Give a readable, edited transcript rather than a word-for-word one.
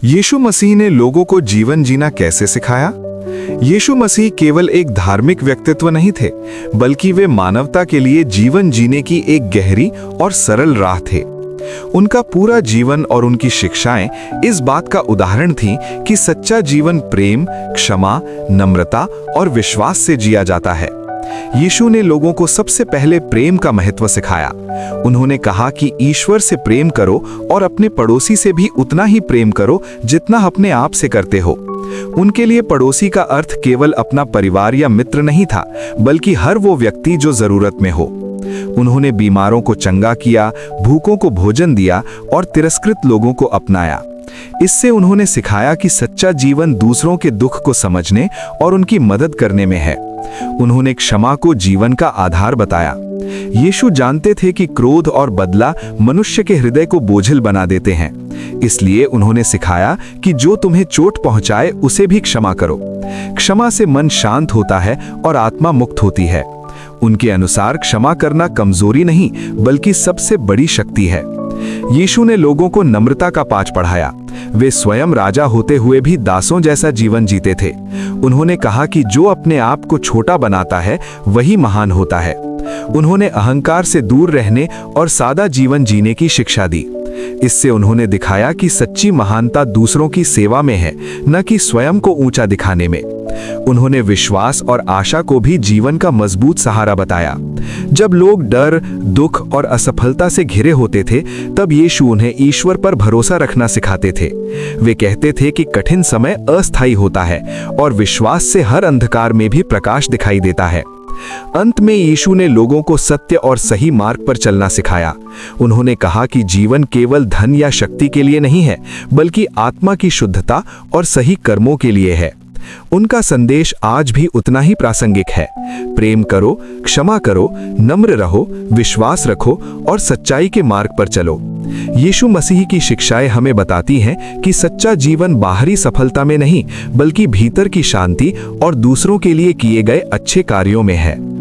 यीशु मसीह ने लोगों को जीवन जीना कैसे सिखाया? यीशु मसीह केवल एक धार्मिक व्यक्तित्व नहीं थे, बल्कि वे मानवता के लिए जीवन जीने की एक गहरी और सरल राह थे। उनका पूरा जीवन और उनकी शिक्षाएं इस बात का उदाहरण थीं कि सच्चा जीवन प्रेम, क्षमा, नम्रता और विश्वास से जिया जाता है। यीशु ने लोगों को सबसे पहले प्रेम का महत्व सिखाया। उन्होंने कहा कि ईश्वर से प्रेम करो और अपने पड़ोसी से भी उतना ही प्रेम करो जितना अपने आप से करते हो। उनके लिए पड़ोसी का अर्थ केवल अपना परिवार या मित्र नहीं था, बल्कि हर वो व्यक्ति जो जरूरत में हो। उन्होंने बीमारों को चंगा किया, भूखों को भोजन दिया और तिरस्कृत लोगों को अपनाया। इससे उन्होंने सिखाया कि सच्चा जीवन दूसरों के दुख को समझने और उनकी मदद करने में है। उन्होंने क्षमा को जीवन का आधार बताया। यीशु जानते थे कि क्रोध और बदला मनुष्य के हृदय को बोझिल बना देते हैं। इसलिए उन्होंने सिखाया कि जो तुम्हें चोट पहुंचाए उसे भी क्षमा करो। क्षमा से मन शांत होता है और आत्मा मुक्त होती है। उनके अनुसार क्षमा करना कमजोरी नहीं, बल्कि सबसे बड़ी शक्ति है। यीशु ने लोगों को नम्रता का पाठ पढ़ाया। वे स्वयं राजा होते हुए भी दासों जैसा जीवन जीते थे। उन्होंने कहा कि जो अपने आप को छोटा बनाता है वही महान होता है। उन्होंने अहंकार से दूर रहने और सादा जीवन जीने की शिक्षा दी। इससे उन्होंने दिखाया कि सच्ची महानता दूसरों की सेवा में है, न कि स्वयं को ऊंचा दिखाने में। उन्होंने विश्वास और आशा को भी जीवन का मजबूत सहारा बताया। जब लोग डर, दुख और असफलता से घिरे होते थे, तब यीशु उन्हें ईश्वर पर भरोसा रखना सिखाते थे। वे कहते थे कि कठिन समय अस्थायी होता है और विश्वास से हर अंधकार में भी प्रकाश दिखाई देता है। अंत में यीशु ने लोगों को सत्य और सही मार्ग पर चलना सिखाया। उन्होंने कहा कि जीवन केवल धन या शक्ति के लिए नहीं है, बल्कि आत्मा की शुद्धता और सही कर्मों के लिए है। उनका संदेश आज भी उतना ही प्रासंगिक है। प्रेम करो, क्षमा करो, नम्र रहो, विश्वास रखो और सच्चाई के मार्ग पर चलो। यीशु मसीह की शिक्षाएं हमें बताती हैं कि सच्चा जीवन बाहरी सफलता में नहीं, बल्कि भीतर की शांति और दूसरों के लिए किए गए अच्छे कार्यों में है।